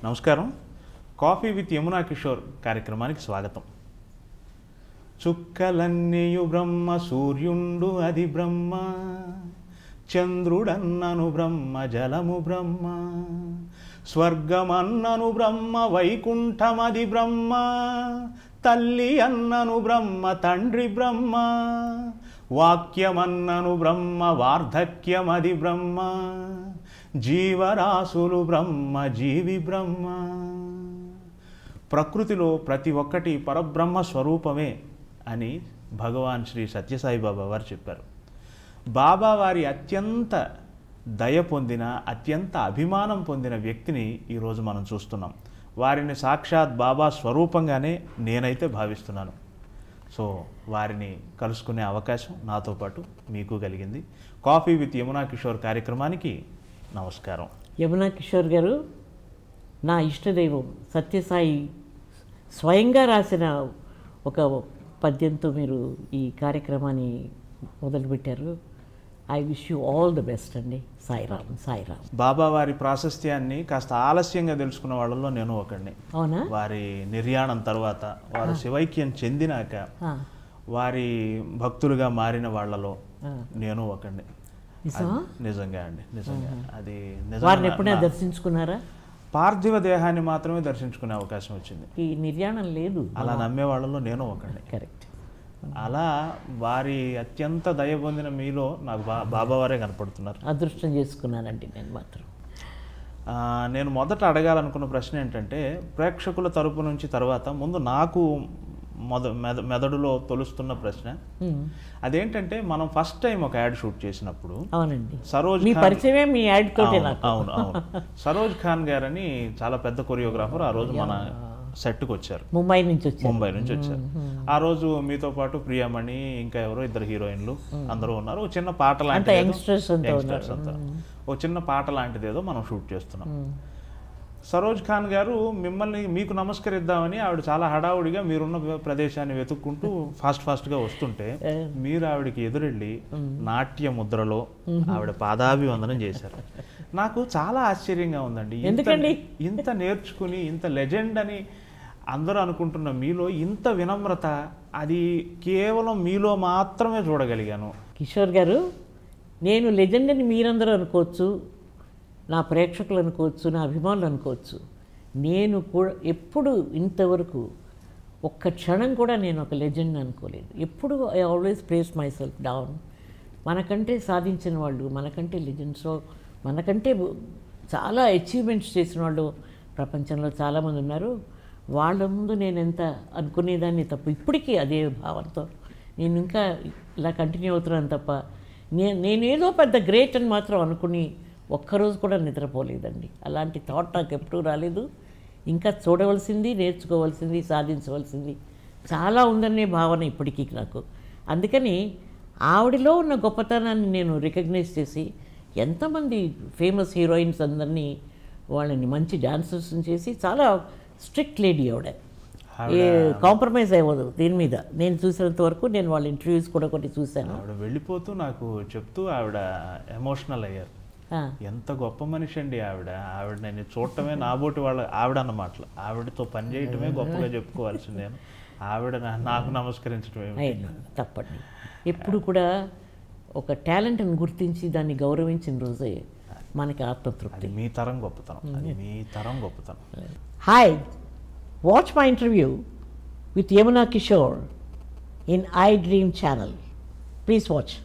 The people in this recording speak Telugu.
నమస్కారం. కాఫీ విత్ యమునా కిషోర్ కార్యక్రమానికి స్వాగతం. చుక్కలన్నీయు బ్రహ్మ, సూర్యుండు అది బ్రహ్మ, చంద్రుడన్నను బ్రహ్మ, జలము బ్రహ్మ, స్వర్గమన్నను బ్రహ్మ, వైకుంఠమది బ్రహ్మ, తల్లి అన్నను బ్రహ్మ, తండ్రి బ్రహ్మ, వాక్యమన్నను బ్రహ్మ, వార్ధక్యమది బ్రహ్మ, జీవరాశులు బ్రహ్మ, జీవి బ్రహ్మ. ప్రకృతిలో ప్రతి ఒక్కటి పరబ్రహ్మ స్వరూపమే అని భగవాన్ శ్రీ సత్యసాయి బాబా వారు చెప్పారు. బాబా వారి అత్యంత దయ పొందిన, అత్యంత అభిమానం పొందిన వ్యక్తిని ఈరోజు మనం చూస్తున్నాం. వారిని సాక్షాత్ బాబా స్వరూపంగానే నేనైతే భావిస్తున్నాను. సో వారిని కలుసుకునే అవకాశం నాతో పాటు మీకు కలిగింది. కాఫీ విత్ యమునా కిషోర్ కార్యక్రమానికి నమస్కారం. యమునా కిషోర్ గారు, నా ఇష్టదైవం సత్యసాయి స్వయంగా రాసిన ఒక పద్యంతో మీరు ఈ కార్యక్రమాన్ని మొదలుపెట్టారు. I wish you all the best అండి. సాయిరామ్. సాయిరామ్. బాబా వారి ప్రాశస్త్యాన్ని కాస్త ఆలస్యంగా తెలుసుకున్న వాళ్ళలో నేను ఒకడిని. అవునా? వారి నిర్యాణం తర్వాత, వారు శివైక్యం చెందినాక వారి భక్తులుగా మారిన వాళ్ళలో నేను ఒకడిని. నిజంగా అండి, నిజంగా. అది వారిని ఎప్పుడైనా దర్శించుకున్నారా? పార్థివ దేహాన్ని మాత్రమే దర్శించుకునే అవకాశం వచ్చింది. ఈ నిర్యాణం లేదు. అలా నమ్మే వాళ్ళలో నేను ఒకడిని. కరెక్ట్. అలా వారి అత్యంత దయ పొందిన మీలో నాకు బాబావారే కనపడుతున్నారు. అదృష్టం చేసుకున్నానండి నేను మాత్రం. నేను మొదట అడగాలనుకున్న ప్రశ్న ఏంటంటే, ప్రేక్షకుల తరపు నుంచి తర్వాత ముందు నాకు మెదడులో తొలుస్తున్న ప్రశ్న అదేంటంటే, మనం ఫస్ట్ టైం ఒక యాడ్ షూట్ చేసినప్పుడు, అవునండి, సరోజ్ పరిచయమే మీ యాడ్ తోటే. అవును అవును సరోజ్ ఖాన్ గారని చాలా పెద్ద కొరియోగ్రాఫర్ ఆ రోజు మన సెట్కి వచ్చారు. ముంబై నుంచి వచ్చారు. ఆ రోజు మీతో పాటు ప్రియామణి, ఇంకా ఎవరో ఇద్దరు హీరోయిన్లు అందరూ ఉన్నారు. ఒక చిన్న పాట లాంటిది, ఒక చిన్న పాట లాంటిది ఏదో మనం షూట్ చేస్తున్నాం. సరోజ్ ఖాన్ గారు మీకు నమస్కరిద్దామని ఆవిడ చాలా హడావుడిగా మీరున్న ప్రదేశాన్ని వెతుక్కుంటూ ఫాస్ట్గా వస్తుంటే, మీరు ఆవిడకి ఎదురెళ్ళి నాట్య ముద్రలో ఆవిడ పాదాభివందనం చేశారు. నాకు చాలా ఆశ్చర్యంగా ఉందండి. ఎందుకండి ఇంత నేర్చుకుని, ఇంత లెజెండ్ అని అందరూ అనుకుంటున్న మీలో ఇంత వినమ్రత, అది కేవలం మీలో మాత్రమే చూడగలిగాను. కిషోర్ గారు, నేను లెజెండ్ అని మీరందరూ అనుకోవచ్చు, నా ప్రేక్షకులు అనుకోవచ్చు, నా అభిమానులు అనుకోవచ్చు. నేను కూడా ఎప్పుడు ఇంతవరకు ఒక్క క్షణం కూడా నేను ఒక లెజెండ్ అనుకోలేదు. ఎప్పుడు I always place my self down. మనకంటే సాధించిన వాళ్ళు, మనకంటే లెజెండ్స్లో, మనకంటే చాలా అచీవ్మెంట్స్ చేసిన వాళ్ళు ప్రపంచంలో చాలామంది ఉన్నారు. వాళ్ళ ముందు నేను ఎంత అనుకునేదాన్ని తప్ప, ఇప్పటికీ అదే భావంతో నేను ఇంకా ఇలా కంటిన్యూ అవుతున్నాను తప్ప, నేనేదో పెద్ద గ్రేట్ అని మాత్రం అనుకుని ఒక్కరోజు కూడా నిద్రపోలేదండి. అలాంటి థాట్ నాకు ఎప్పుడూ రాలేదు. ఇంకా చూడవలసింది, నేర్చుకోవాల్సింది, సాధించవలసింది చాలా ఉందనే భావన ఇప్పటికీ నాకు. అందుకని ఆవిడలో ఉన్న గొప్పతనాన్ని నేను రికగ్నైజ్ చేసి, ఎంతమంది ఫేమస్ హీరోయిన్స్ అందరినీ వాళ్ళని మంచి డాన్సర్స్ని చేసి, చాలా స్ట్రిక్ట్ లేడీ ఆవిడ. కాంప్రమైజ్ అవ్వదు దీని మీద. నేను చూసినంత వరకు, నేను వాళ్ళ ఇంటర్వ్యూస్ కూడా కొన్ని చూశాను. ఆవిడ వెళ్ళిపోతూ నాకు చెప్తూ ఆవిడ ఎమోషనల్ అయ్యారు. ఎంత గొప్ప మనిషి అండి ఆవిడ. ఆవిడ నేను చూడటమే నాబోటి వాళ్ళ ఆవిడ అన్నమాట. ఆవిడతో పనిచేయటమే గొప్పగా చెప్పుకోవాల్సింది. నేను ఆవిడ నాకు నమస్కరించడమే తప్పండి. ఎప్పుడు కూడా ఒక టాలెంట్ని గుర్తించి దాన్ని గౌరవించిన రోజే మనకి ఆత్మతృప్తి. మీ తరం గొప్పతనం, అది మీ తరం గొప్పతనం. Hi, watch my interview with Yamuna Kishore in I dream channel. Please watch.